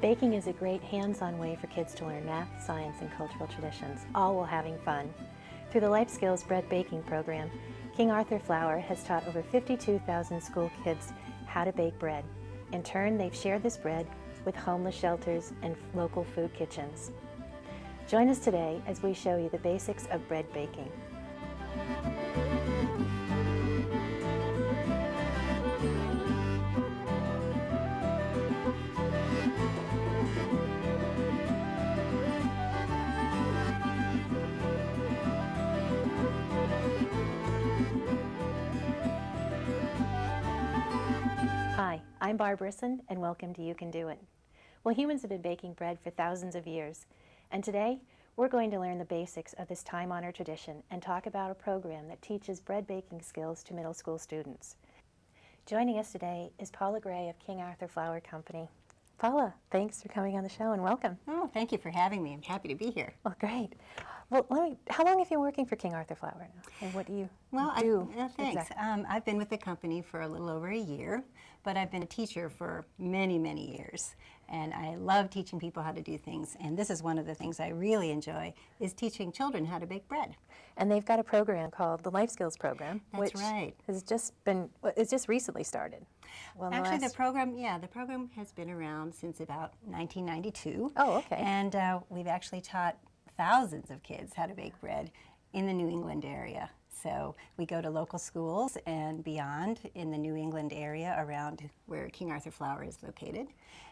Baking is a great hands-on way for kids to learn math, science, and cultural traditions, all while having fun. Through the Life Skills Bread Baking Program, King Arthur Flour has taught over 52,000 school kids how to bake bread. In turn, they've shared this bread with homeless shelters and local food kitchens. Join us today as we show you the basics of bread baking. Hi, I'm Barb Brisson, and welcome to You Can Do It. Well, humans have been baking bread for thousands of years, and today we're going to learn the basics of this time-honored tradition and talk about a program that teaches bread baking skills to middle school students. Joining us today is Paula Gray of King Arthur Flour Company. Paula, thanks for coming on the show and welcome. Oh, thank you for having me. I'm happy to be here. Well, great. Well, how long have you been working for King Arthur Flour now? And what do you do? Thanks. Exactly. I've been with the company for a little over a year, but I've been a teacher for many, many years. And I love teaching people how to do things. And this is one of the things I really enjoy, is teaching children how to bake bread. And they've got a program called the Life Skills Program, That's which right. has it's just recently started. Well, Actually, the program has been around since about 1992. Oh, okay. And we've actually taught thousands of kids how to bake bread in the New England area. So we go to local schools and beyond in the New England area around where King Arthur Flour is located.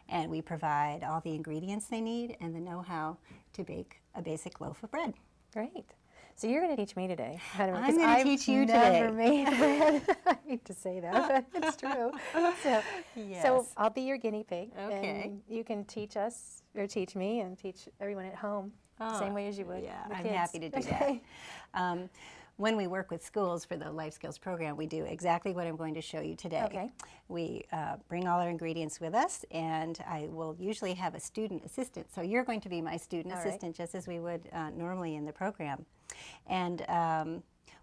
And we provide all the ingredients they need and the know-how to bake a basic loaf of bread. Great. So you're going to teach me today how to make. I'm going to teach you today. I've never made bread. I hate to say that, but it's true. So I'll be your guinea pig. Okay. And you can teach us, or teach me, and teach everyone at home the same way as you would. Yeah, the I'm kids. happy to do Okay. that. When we work with schools for the Life Skills Program, we do exactly what I'm going to show you today. Okay. We bring all our ingredients with us, and I will usually have a student assistant. So you're going to be my student assistant, just as we would normally in the program. And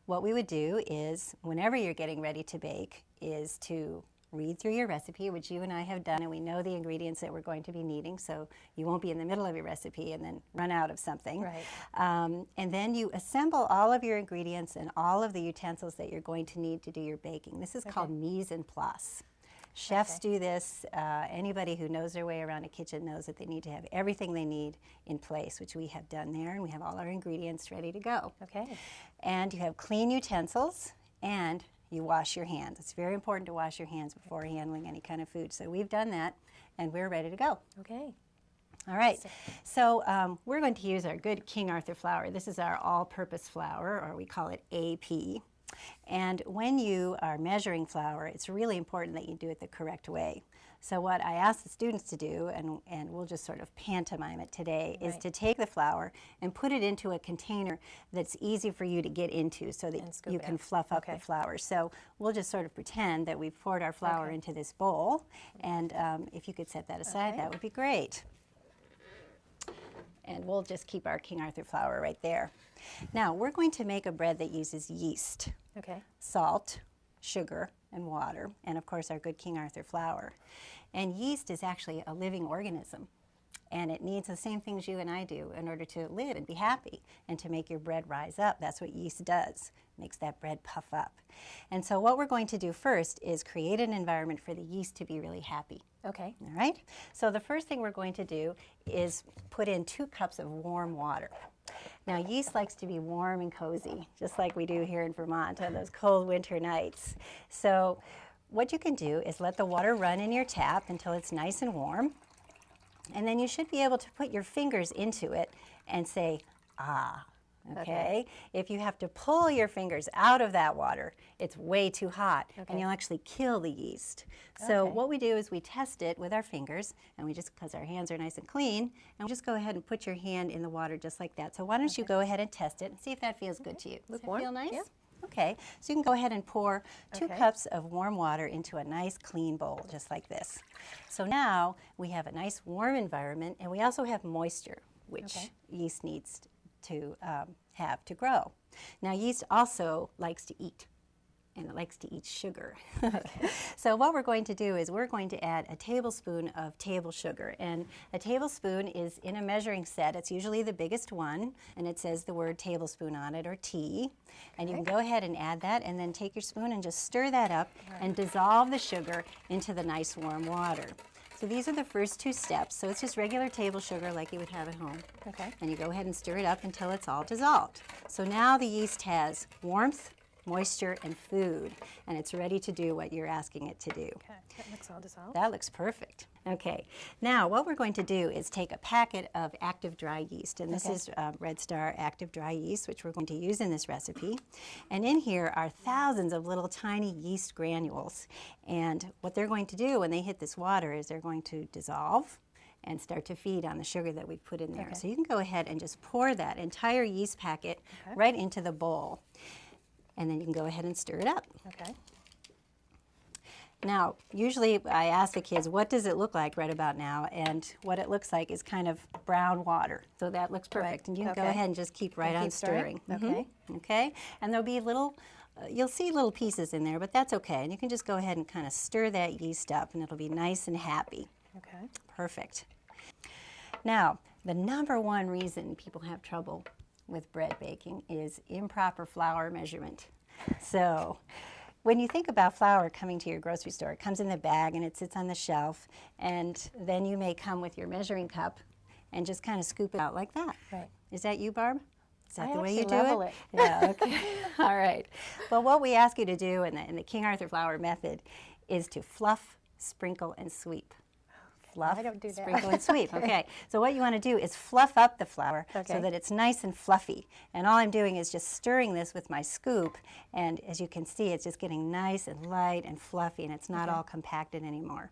what we would do is, whenever you're getting ready to bake, is to read through your recipe, which you and I have done, and we know the ingredients that we're going to be needing, so you won't be in the middle of your recipe and then run out of something. Right. And then you assemble all of your ingredients and all of the utensils that you're going to need to do your baking. This is called mise en place. Chefs do this. Anybody who knows their way around a kitchen knows that they need to have everything they need in place, which we have done there, and we have all our ingredients ready to go. Okay. And you have clean utensils, and you wash your hands. It's very important to wash your hands before handling any kind of food. So we've done that, and we're ready to go. Okay. All right. So we're going to use our good King Arthur flour. This is our all-purpose flour, or we call it AP. And when you are measuring flour, it's really important that you do it the correct way. So what I ask the students to do, and we'll just sort of pantomime it today, is to take the flour and put it into a container that's easy for you to get into so that you can fluff up the flour. So we'll just sort of pretend that we've poured our flour into this bowl, and if you could set that aside, that would be great. And we'll just keep our King Arthur flour right there. Now, we're going to make a bread that uses yeast, salt, sugar, and water, and of course our good King Arthur flour. And yeast is actually a living organism, and it needs the same things you and I do in order to live and be happy and to make your bread rise up. That's what yeast does, makes that bread puff up. And so what we're going to do first is create an environment for the yeast to be really happy. Okay. All right? So the first thing we're going to do is put in 2 cups of warm water. Now, yeast likes to be warm and cozy, just like we do here in Vermont on those cold winter nights. So what you can do is let the water run in your tap until it's nice and warm, and then you should be able to put your fingers into it and say, ah. Okay? If you have to pull your fingers out of that water, it's way too hot, and you'll actually kill the yeast. So what we do is we test it with our fingers, and we just, because our hands are nice and clean, and we just go ahead and put your hand in the water just like that. So why don't you go ahead and test it and see if that feels good to you. Does that feel nice? Yeah. Okay, so you can go ahead and pour 2 cups of warm water into a nice clean bowl, just like this. So now we have a nice warm environment, and we also have moisture, which yeast needs to have to grow. Now, yeast also likes to eat. and it likes to eat sugar. So what we're going to do is we're going to add a tablespoon of table sugar. And a tablespoon is in a measuring set. It's usually the biggest one, and it says the word tablespoon on it, or tea. And you can go ahead and add that, and then take your spoon and just stir that up and dissolve the sugar into the nice warm water. So these are the first two steps. So it's just regular table sugar like you would have at home. Okay. And you go ahead and stir it up until it's all dissolved. So now the yeast has warmth, moisture, and food, and it's ready to do what you're asking it to do. Okay, that looks all dissolved. That looks perfect. Okay, now what we're going to do is take a packet of active dry yeast, and this is Red Star active dry yeast, which we're going to use in this recipe. And in here are thousands of little tiny yeast granules, and what they're going to do when they hit this water is they're going to dissolve and start to feed on the sugar that we've put in there. So you can go ahead and just pour that entire yeast packet right into the bowl. And then you can go ahead and stir it up. Okay. Now, usually I ask the kids, what does it look like right about now? And what it looks like is kind of brown water. So that looks perfect. And you can go ahead and just keep on stirring. Okay. Okay. And there'll be little, you'll see little pieces in there, but that's okay. And you can just go ahead and kind of stir that yeast up, and it'll be nice and happy. Okay. Perfect. Now, the number one reason people have trouble with bread baking is improper flour measurement. So when you think about flour coming to your grocery store, it comes in the bag and it sits on the shelf, and then you may come with your measuring cup and just kind of scoop it out like that. Right. Is that you, Barb? Is that I the way you actually do level it? it. Yeah, okay. All right. Well, what we ask you to do in the King Arthur flour method is to fluff, sprinkle, and sweep. Fluff, I don't do that. sprinkle, and sweep. Okay, so what you want to do is fluff up the flour so that it's nice and fluffy. And all I'm doing is just stirring this with my scoop, and as you can see, it's just getting nice and light and fluffy, and it's not all compacted anymore.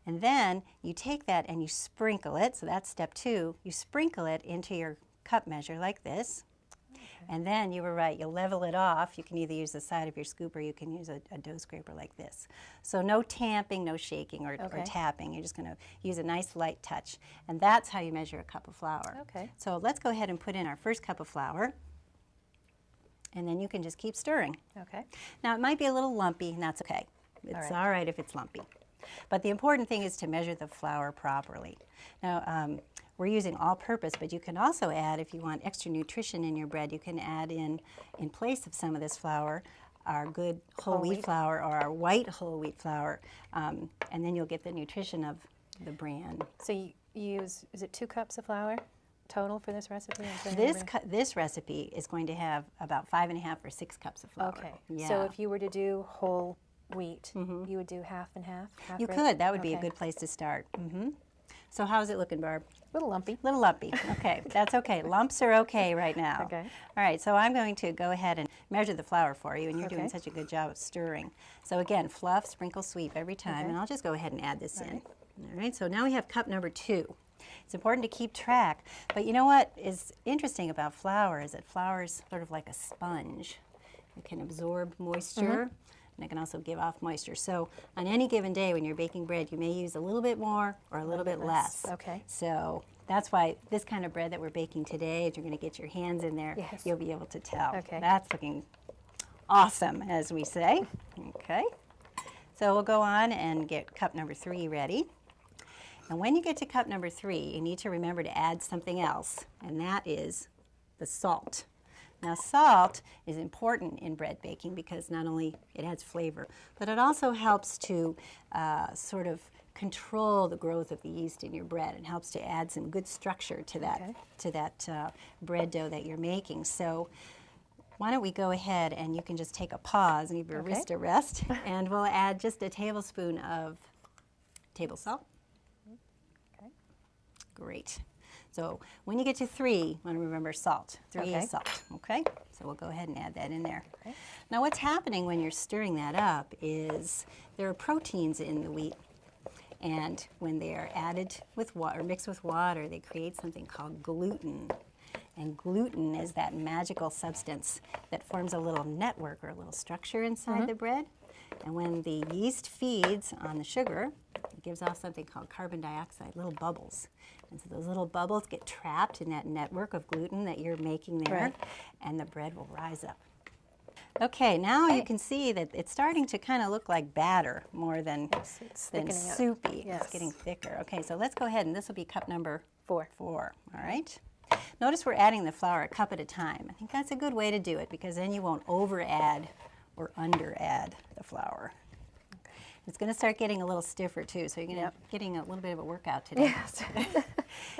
And then you take that and you sprinkle it, so that's step 2. You sprinkle it into your cup measure like this. And then you were right, you'll level it off. You can either use the side of your scoop or you can use a dough scraper like this. So no tamping, no shaking or tapping. You're just going to use a nice light touch. And that's how you measure a cup of flour. Okay. So let's go ahead and put in our first cup of flour. And then you can just keep stirring. Okay. Now it might be a little lumpy, and that's okay. It's all right if it's lumpy. But the important thing is to measure the flour properly. Now, we're using all-purpose, but you can also add, if you want extra nutrition in your bread, you can add in place of some of this flour, our good whole wheat flour or our white whole wheat flour, and then you'll get the nutrition of the bran. So you use, is it 2 cups of flour total for this recipe? This recipe is going to have about 5½ or 6 cups of flour. Okay. Yeah. So if you were to do whole wheat, you would do half and half? You could. That would be a good place to start. So how's it looking, Barb? A little lumpy. Little lumpy. Okay, that's okay. Lumps are okay right now. Okay. All right, so I'm going to go ahead and measure the flour for you, and you're doing such a good job of stirring. So again, fluff, sprinkle, sweep every time, and I'll just go ahead and add this in. All right, so now we have cup number 2. It's important to keep track, but you know what is interesting about flour is that flour is sort of like a sponge. It can absorb moisture, and it can also give off moisture. So on any given day when you're baking bread, you may use a little bit more or a little bit less. Okay. So that's why this kind of bread that we're baking today, if you're going to get your hands in there, you'll be able to tell. Okay. That's looking awesome, as we say. Okay. So we'll go on and get cup number 3 ready. And when you get to cup number 3, you need to remember to add something else, and that is the salt. Now, salt is important in bread baking because not only it adds flavor, but it also helps to sort of control the growth of the yeast in your bread. It helps to add some good structure to that bread dough that you're making. So why don't we go ahead and you can just take a pause and give your wrist a rest, and we'll add just a tablespoon of table salt. Okay. Great. So when you get to 3, you want to remember salt. 3 is salt, okay? So we'll go ahead and add that in there. Okay. Now what's happening when you're stirring that up is there are proteins in the wheat, and when they are added with water, or mixed with water, they create something called gluten. And gluten is that magical substance that forms a little network or a little structure inside the bread. And when the yeast feeds on the sugar, it gives off something called carbon dioxide, little bubbles. And so those little bubbles get trapped in that network of gluten that you're making there, and the bread will rise up. Okay, now you can see that it's starting to kind of look like batter more than, soupy. Yes. It's getting thicker. Okay, so let's go ahead, and this will be cup number 4. All right. Notice we're adding the flour a cup at a time. I think that's a good way to do it because then you won't over add or under add the flour. It's going to start getting a little stiffer too, so you're going to getting a little bit of a workout today. Yes.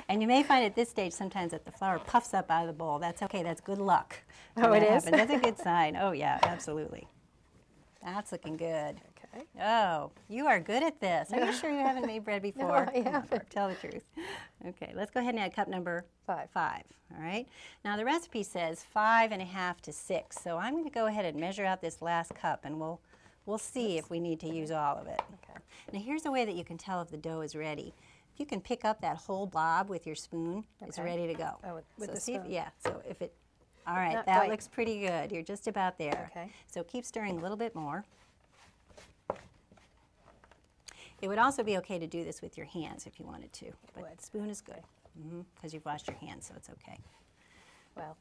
And you may find at this stage sometimes that the flour puffs up out of the bowl. That's okay. That's good luck. Oh, it is? That's a good sign. Oh, yeah, absolutely. That's looking good. Okay. Oh, you are good at this. Are you sure you haven't made bread before? No, I haven't. Tell the truth. Okay, let's go ahead and add cup number 5. All right. Now the recipe says 5½ to 6, so I'm going to go ahead and measure out this last cup, and we'll see if we need to use all of it. Okay. Now here's a way that you can tell if the dough is ready. If you can pick up that whole blob with your spoon, it's ready to go. Oh, with the see spoon. So if it, all right, Not that quite. looks pretty good. You're just about there. Okay. So keep stirring a little bit more. It would also be okay to do this with your hands if you wanted to, but the spoon is good because you've washed your hands, so it's okay. Well,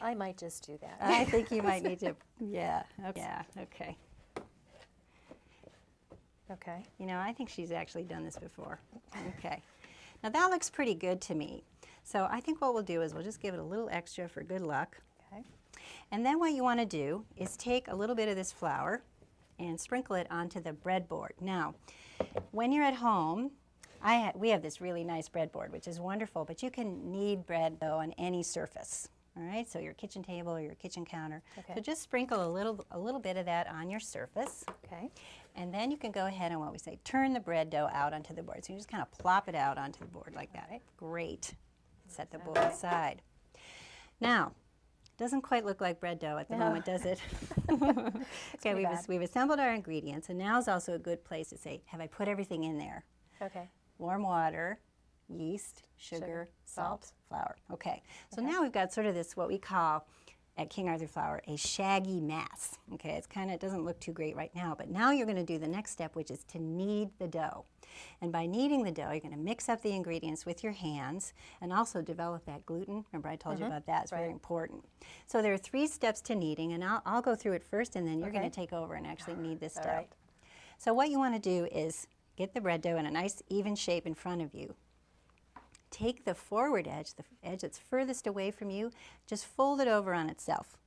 I might just do that. I think you might need to, yeah, okay. Okay. You know, I think she's actually done this before. Okay. Now that looks pretty good to me. So I think what we'll do is we'll just give it a little extra for good luck. Okay. And then what you want to do is take a little bit of this flour and sprinkle it onto the breadboard. Now, when you're at home, we have this really nice breadboard, which is wonderful, but you can knead bread though on any surface. All right, so your kitchen table or your kitchen counter. Okay. So just sprinkle a little bit of that on your surface. Okay. And then you can go ahead and what we say, turn the bread dough out onto the board. So you just kind of plop it out onto the board like that. Right. Great. Set the bowl aside. Now, doesn't quite look like bread dough at the moment, does it? Okay, we've assembled our ingredients, and now is also a good place to say, have I put everything in there? Okay. Warm water, yeast, sugar, salt, flour. Okay, so now we've got sort of this, what we call at King Arthur Flour, a shaggy mass. Okay, it doesn't look too great right now, but now you're going to do the next step, which is to knead the dough. And by kneading the dough, you're going to mix up the ingredients with your hands and also develop that gluten. Remember I told you about that, it's very important. So there are 3 steps to kneading, and I'll go through it first, and then you're going to take over and actually knead this dough. Right. So what you want to do is get the bread dough in a nice even shape in front of you. Take the forward edge, the edge that's furthest away from you, just fold it over on itself.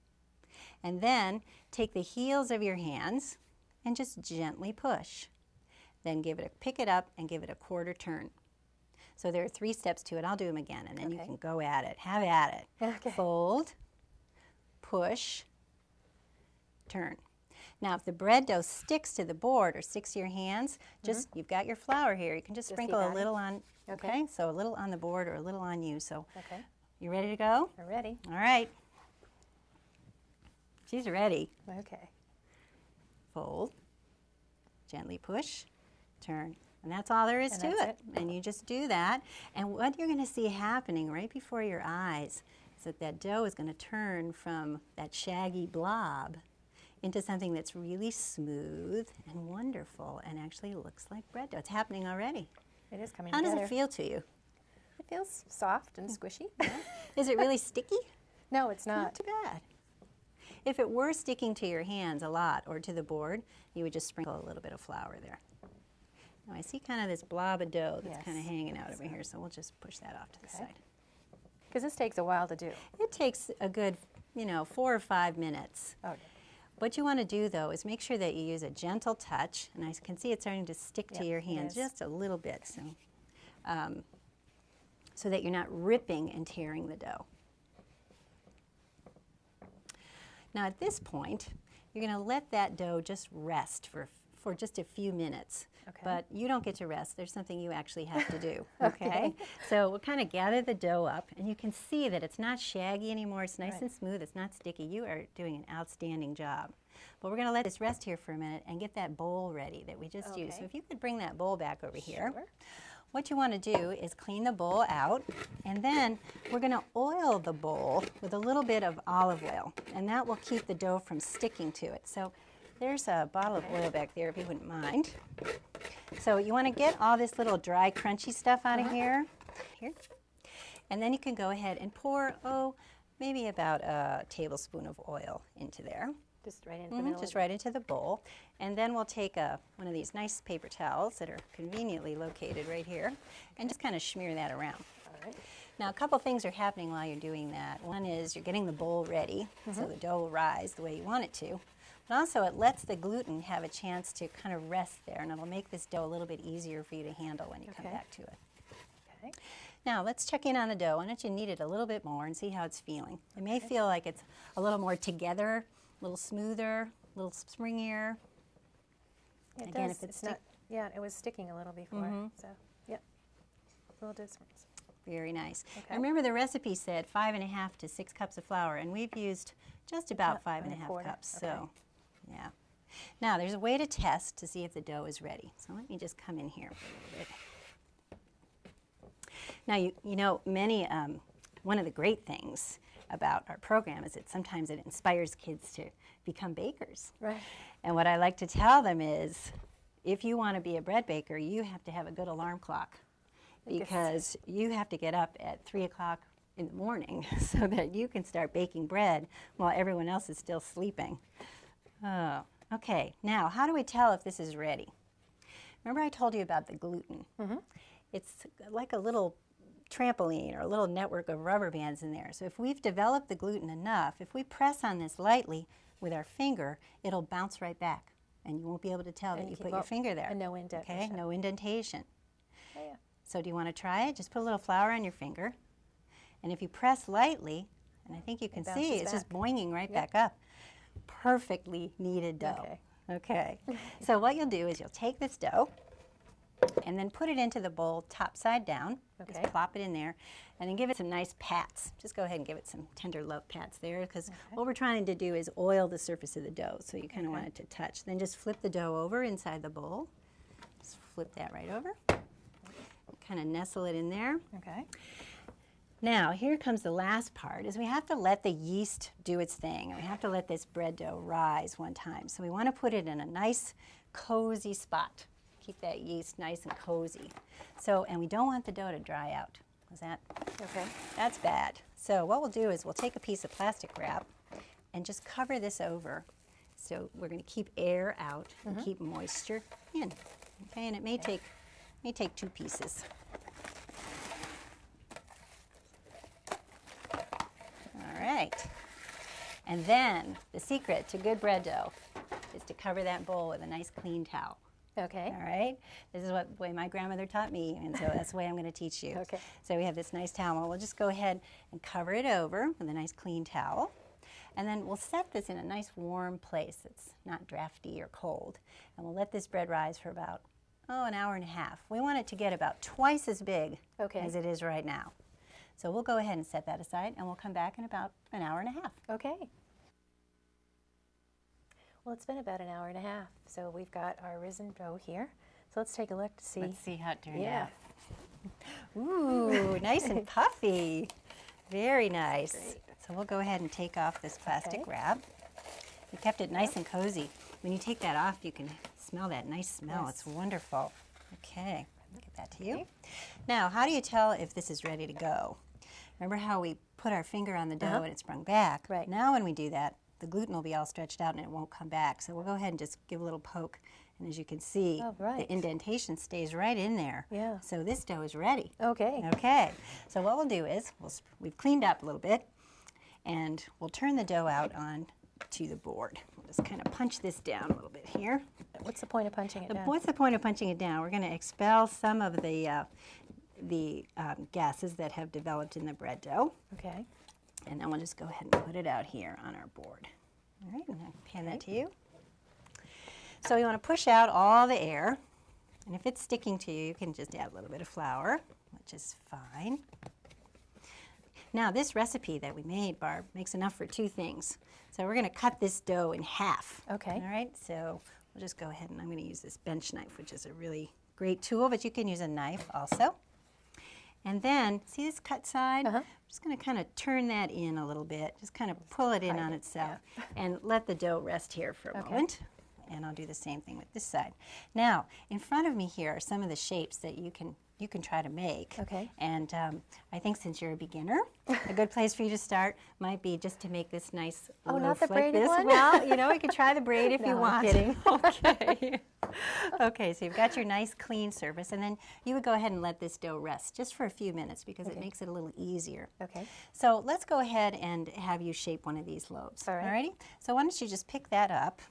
And then take the heels of your hands and just gently push. Then pick it up and give it a quarter turn. So there are 3 steps to it. I'll do them again, and then you can go at it. Have at it. Okay. Fold, push, turn. Now, if the bread dough sticks to the board or sticks to your hands, you've got your flour here. You can just sprinkle a little on, okay? So a little on the board or a little on you. So you ready to go? I'm ready. All right. She's ready. Okay. Fold, gently push, turn. And that's all there is to it. And you just do that. And what you're going to see happening right before your eyes is that dough is going to turn from that shaggy blob into something that's really smooth and wonderful and actually looks like bread dough. It's happening already. It is coming How together. does it feel to you? It feels soft and squishy. Is it really sticky? No, it's Not not. too bad. If it were sticking to your hands a lot or to the board, you would just sprinkle a little bit of flour there. Now I see kind of this blob of dough that's kind of hanging out over here, so we'll just push that off to the side. Because this takes a while to do. It takes a good, 4 or 5 minutes. Oh, What you want to do, though, is make sure that you use a gentle touch, and I can see it's starting to stick to your hands just a little bit, so that you're not ripping and tearing the dough. Now, at this point, you're going to let that dough just rest for just a few minutes. Okay. But you don't get to rest. There's something you actually have to do, okay? So we'll kind of gather the dough up, and you can see that it's not shaggy anymore. It's nice and smooth. It's not sticky. You are doing an outstanding job. But we're going to let this rest here for a minute and get that bowl ready that we just used. So if you could bring that bowl back over here. What you want to do is clean the bowl out, and then we're going to oil the bowl with a little bit of olive oil, and that will keep the dough from sticking to it. So there's a bottle of oil back there if you wouldn't mind. So you want to get all this little dry, crunchy stuff out of here. And then you can go ahead and pour, maybe about a tablespoon of oil into there. Just right into the middle. Just right into the bowl. And then we'll take one of these nice paper towels that are conveniently located right here and just kind of smear that around. All right. Now, a couple things are happening while you're doing that. One is you're getting the bowl ready so the dough will rise the way you want it to. But also it lets the gluten have a chance to kind of rest there, and it'll make this dough a little bit easier for you to handle when you come back to it. Okay. Now, let's check in on the dough. Why don't you knead it a little bit more and see how it's feeling. It may feel like it's a little more together, a little smoother, a little springier. It Again, does. if it's yeah, it was sticking a little before. So, yep, a little difference. Very nice. Okay. And remember, the recipe said 5½ to 6 cups of flour, and we've used just about 5½ cups. Okay. So, yeah. Now, there's a way to test to see if the dough is ready. So let me just come in here for a little bit. Now, you know, one of the great things about our program is that sometimes it inspires kids to become bakers. Right. And what I like to tell them is, if you want to be a bread baker, you have to have a good alarm clock, because you have to get up at 3 o'clock in the morning so that you can start baking bread while everyone else is still sleeping. Oh, okay. Now, how do we tell if this is ready? Remember I told you about the gluten? It's like a little trampoline or a little network of rubber bands in there. So if we've developed the gluten enough, if we press on this lightly with our finger, it'll bounce right back, and you won't be able to tell that you put your finger there. And no indentation. Okay, no indentation. Oh, yeah. So do you want to try it? Just put a little flour on your finger, and if you press lightly, and I think you can see, it's just boinging right back up. Perfectly kneaded dough. Okay. So what you'll do is you'll take this dough and then put it into the bowl top side down. Just plop it in there, and then give it some nice pats. Just go ahead and give it some tender love pats there, because what we're trying to do is oil the surface of the dough, so you kind of want it to touch. Then just flip the dough over inside the bowl. Just flip that right over. Kind of nestle it in there. Okay. Now, here comes the last part, is we have to let the yeast do its thing, and we have to let this bread dough rise one time. So we want to put it in a nice, cozy spot. Keep that yeast nice and cozy. So, and we don't want the dough to dry out. Is that? Okay. That's bad. So what we'll do is we'll take a piece of plastic wrap and just cover this over. So we're going to keep air out and keep moisture in. Okay, and it may take 2 pieces. All right. And then the secret to good bread dough is to cover that bowl with a nice clean towel. Okay. All right. This is the way my grandmother taught me, and so that's the way I'm going to teach you. Okay. So we have this nice towel. We'll just go ahead and cover it over with a nice clean towel. And then we'll set this in a nice warm place that's not drafty or cold. And we'll let this bread rise for about, an hour and a half. We want it to get about twice as big as it is right now. So we'll go ahead and set that aside, and we'll come back in about an hour and a half. Okay. Well, it's been about an hour and a half, so we've got our risen dough here. So let's take a look to see. Let's see how it turned out. Ooh, nice and puffy. Very nice. Great. So we'll go ahead and take off this plastic wrap. We kept it nice and cozy. When you take that off, you can smell that nice smell. It's wonderful. Okay, get that to you. Now, how do you tell if this is ready to go? Remember how we put our finger on the dough and it sprung back? Right. Now when we do that, the gluten will be all stretched out and it won't come back. So we'll go ahead and just give a little poke. And as you can see, the indentation stays right in there. Yeah. So this dough is ready. Okay. Okay. So what we'll do is, we've cleaned up a little bit, and we'll turn the dough out on to the board. We'll just kind of punch this down a little bit here. What's the point of punching it down? What's the point of punching it down? We're going to expel some of the gases that have developed in the bread dough. Okay. And then we'll just go ahead and put it out here on our board. All right, and I'll hand that to you. So you want to push out all the air, and if it's sticking to you, you can just add a little bit of flour, which is fine. Now this recipe that we made, Barb, makes enough for 2 things. So we're going to cut this dough in half. Okay. All right, so we'll just go ahead, and I'm going to use this bench knife, which is a really great tool, but you can use a knife also. And then, see this cut side? I'm just going to kind of turn that in a little bit, just kind of pull it in on itself, and let the dough rest here for a moment. And I'll do the same thing with this side. Now, in front of me here are some of the shapes that you can you can try to make. Okay. And I think since you're a beginner, a good place for you to start might be just to make this nice Oh, loaf not the like braided this. one? Well, you know, you can try the braid if you No, want. I'm kidding. Okay. Okay, so you've got your nice clean surface, and then you would go ahead and let this dough rest just for a few minutes because it makes it a little easier. Okay. So let's go ahead and have you shape one of these loaves. All right. Alrighty? So why don't you just pick that up.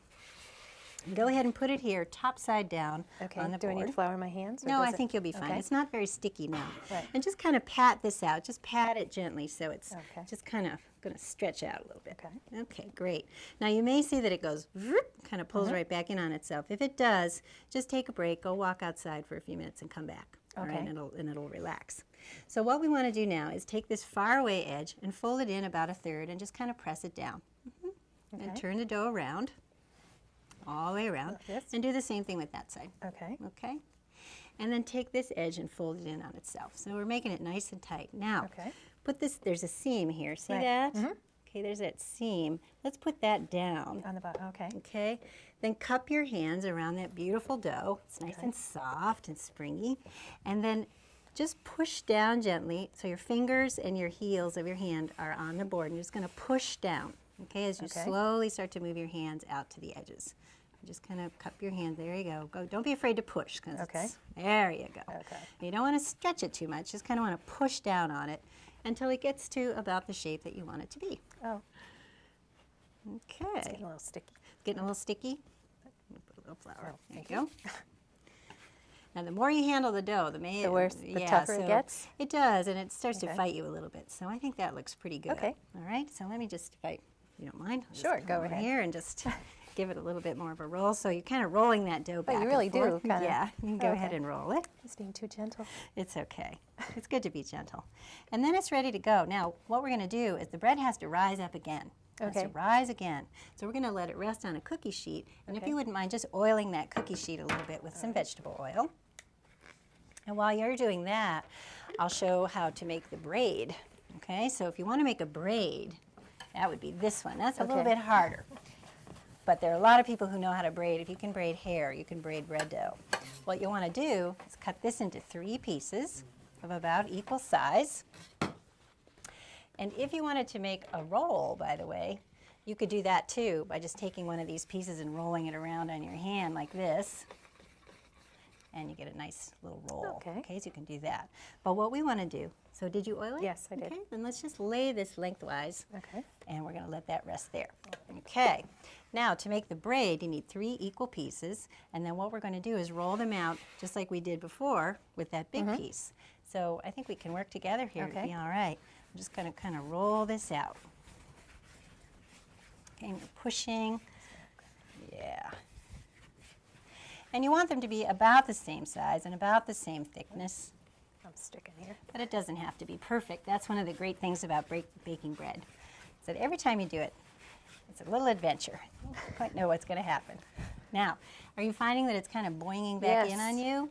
Go ahead and put it here, top side down on the Do board. I need to flour my hands? Or No, does I it- think you'll be fine. Okay. It's not very sticky now. Right. And just kind of pat this out. Just pat it gently so it's Okay. just kind of going to stretch out a little bit. Okay. Okay, great. Now you may see that it goes, kind of pulls right back in on itself. If it does, just take a break, go walk outside for a few minutes and come back. All right, Okay. and it'll relax. So what we want to do now is take this far away edge and fold it in about a third and just kind of press it down. And Okay. turn the dough around, all the way around, Like this? and do the same thing with that side. Okay. Okay? And then take this edge and fold it in on itself. So we're making it nice and tight. Now, Okay. put this, there's a seam here. See Right. that? Mhm. Okay, there's that seam. Let's put that down. On the bottom. Okay. Okay? Then cup your hands around that beautiful dough. It's nice and soft and springy. And then just push down gently so your fingers and your heels of your hand are on the board. And you're just going to push down, okay, as you Okay. slowly start to move your hands out to the edges. Just kind of cup your hand. There you go. Go. Don't be afraid to push. Okay. There you go. Okay. You don't want to stretch it too much. Just kind of want to push down on it until it gets to about the shape that you want it to be. Oh, Okay. it's getting a little sticky. Getting a little sticky? Put a little flour. Oh, There you thank go. Now, the more you handle the dough, the worse, the tougher it gets? It does, and it starts to Okay. fight you a little bit. So I think that looks pretty good. Okay. All right. So let me just, if you don't mind, I'll just Sure, come go over ahead. here and just give it a little bit more of a roll. So you're kind of rolling that dough back you and really do, forth. kinda. Yeah. You can go Okay. ahead and roll it. Just being too gentle. It's okay. It's good to be gentle. And then it's ready to go. Now, what we're going to do is the bread has to rise up again. It has to Okay. rise again. So we're going to let it rest on a cookie sheet. And if Okay. you wouldn't mind just oiling that cookie sheet a little bit with some vegetable oil. And while you're doing that, I'll show how to make the braid. Okay, so if you want to make a braid, that would be this one. That's a little Okay. bit harder. But there are a lot of people who know how to braid. If you can braid hair, you can braid bread dough. What you want to do is cut this into 3 pieces of about equal size. And if you wanted to make a roll, by the way, you could do that too by just taking one of these pieces and rolling it around on your hand like this. And you get a nice little roll. Okay. So you can do that. But what we want to do, so did you oil it? Yes, I did. Okay, then let's just lay this lengthwise. Okay. And we're going to let that rest there. Okay. Now, to make the braid, you need 3 equal pieces. And then what we're going to do is roll them out just like we did before with that big piece. So I think we can work together here to Okay. be all right. I'm just going to kind of roll this out. Okay, and you're pushing. Yeah. And you want them to be about the same size and about the same thickness. I'm sticking here. But it doesn't have to be perfect. That's one of the great things about baking bread. Is that every time you do it, it's a little adventure. You don't quite know what's going to happen. Now, are you finding that it's kind of boinging back in Yes. on you?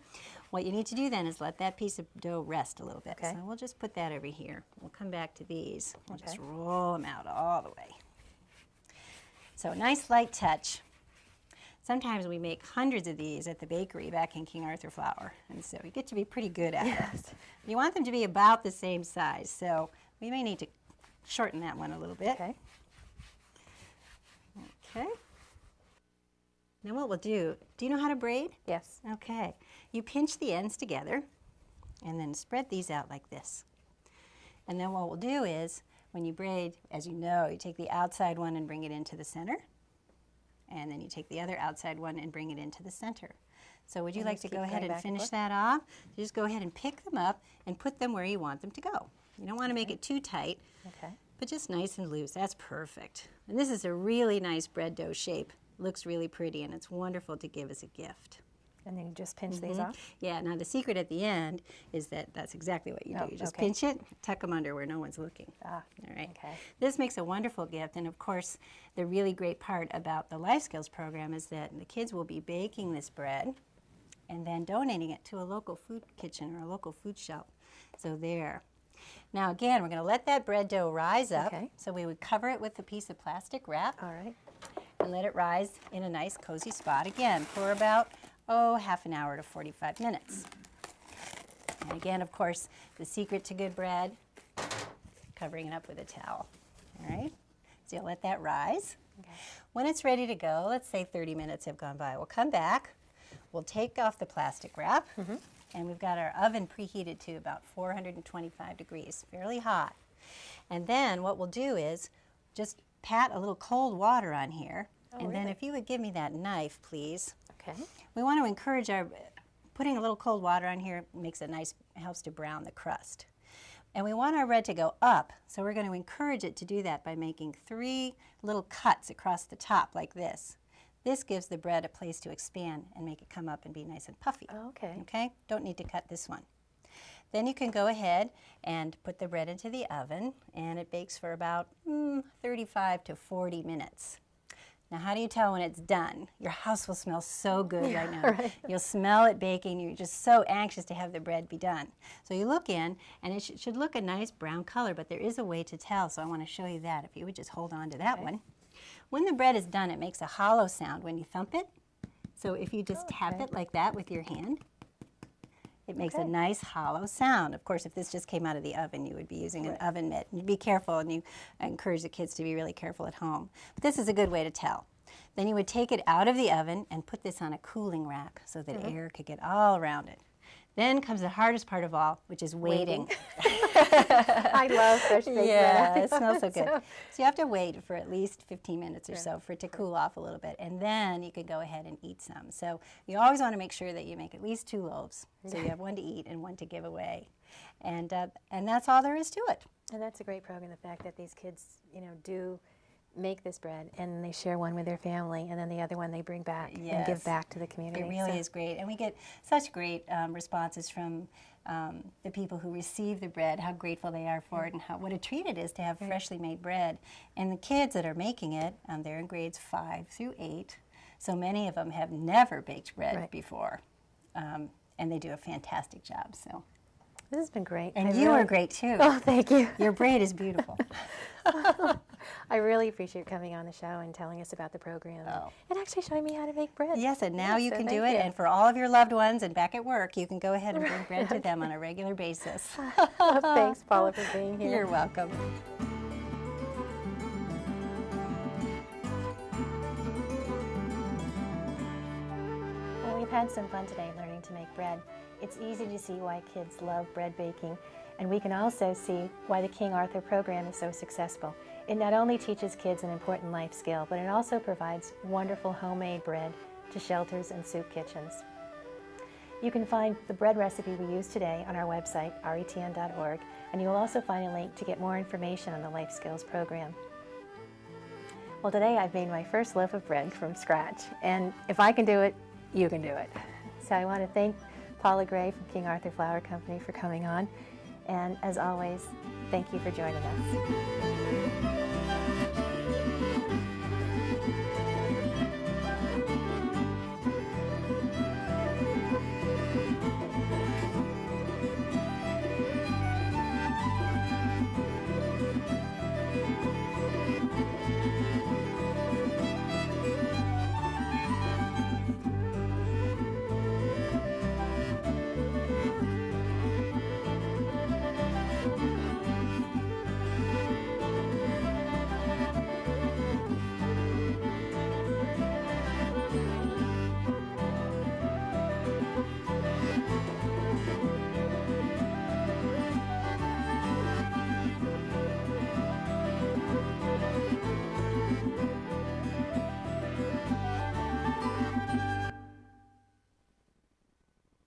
What you need to do then is let that piece of dough rest a little bit. Okay. So we'll just put that over here. We'll come back to these. We'll just Okay. roll them out all the way. So a nice light touch. Sometimes we make hundreds of these at the bakery back in King Arthur Flour, and so you get to be pretty good at it. You want them to be about the same size, so we may need to shorten that one a little bit. Okay. Okay. Then what we'll do you know how to braid? Yes. Okay. You pinch the ends together and then spread these out like this. And then what we'll do is, when you braid, as you know, you take the outside one and bring it into the center. And then you take the other outside one and bring it into the center. So would you And like just to keep go going ahead and back and finish forth? that off? You just go ahead and pick them up and put them where you want them to go. You don't want to make it too tight, Okay. but just nice and loose. That's perfect. And this is a really nice bread dough shape. Looks really pretty, and it's wonderful to give as a gift. And then you just pinch these off? Yeah, now the secret at the end is that that's exactly what you do. Oh, You just okay. pinch it, tuck them under where no one's looking. Ah, All right. okay. This makes a wonderful gift, and of course, the really great part about the Life Skills program is that the kids will be baking this bread and then donating it to a local food kitchen or a local food shop. So there. Now again, we're going to let that bread dough rise up. Okay. So we would cover it with a piece of plastic wrap All right. and let it rise in a nice cozy spot again for about, half an hour to 45 minutes. And again, of course, the secret to good bread, covering it up with a towel. All right? So you'll let that rise. Okay. When it's ready to go, let's say 30 minutes have gone by, we'll come back, we'll take off the plastic wrap, and we've got our oven preheated to about 425 degrees, fairly hot. And then what we'll do is just pat a little cold water on here, and then if you would give me that knife, please. Okay. We want to encourage putting a little cold water on here makes it nice, helps to brown the crust. And we want our bread to go up, so we're going to encourage it to do that by making 3 little cuts across the top like this. This gives the bread a place to expand and make it come up and be nice and puffy. Okay. Okay? Don't need to cut this one. Then you can go ahead and put the bread into the oven, and it bakes for about 35 to 40 minutes. Now, how do you tell when it's done? Your house will smell so good right now. Right. You'll smell it baking. You're just so anxious to have the bread be done. So you look in, and it should look a nice brown color, but there is a way to tell, so I want to show you that. If you would just hold on to that one. When the bread is done, it makes a hollow sound when you thump it. So if you just tap it like that with your hand, it makes a nice hollow sound. Of course, if this just came out of the oven, you would be using an oven mitt. And be careful, and I encourage the kids to be really careful at home. But this is a good way to tell. Then you would take it out of the oven and put this on a cooling rack so that air could get all around it. Then comes the hardest part of all, which is waiting. I love fresh baked bread. Yeah, it smells so good. So you have to wait for at least 15 minutes or so for it to cool off a little bit, and then you can go ahead and eat some. So you always want to make sure that you make at least 2 loaves, so you have one to eat and one to give away. And that's all there is to it. And that's a great program, the fact that these kids, do make this bread and they share one with their family, and then the other one they bring back and give back to the community. It really is great, and we get such great responses from the people who receive the bread, how grateful they are for it, and what a treat it is to have freshly made bread. And the kids that are making it, they're in grades 5 through 8, so many of them have never baked bread before, and they do a fantastic job. So this has been great. And you are great too. Oh, thank you. Your braid is beautiful. I really appreciate coming on the show and telling us about the program and actually showing me how to make bread. Yes, and now you can do it. And for all of your loved ones and back at work, you can go ahead and bring bread to them on a regular basis. Thanks, Paula, for being here. You're welcome. Well, we've had some fun today learning to make bread. It's easy to see why kids love bread baking, and we can also see why the King Arthur program is so successful. It not only teaches kids an important life skill, but it also provides wonderful homemade bread to shelters and soup kitchens. You can find the bread recipe we used today on our website, retn.org, and you'll also find a link to get more information on the Life Skills program. Well, today I've made my first loaf of bread from scratch, and if I can do it, you can do it. So I want to thank Paula Gray from King Arthur Flour Company for coming on, and as always, thank you for joining us.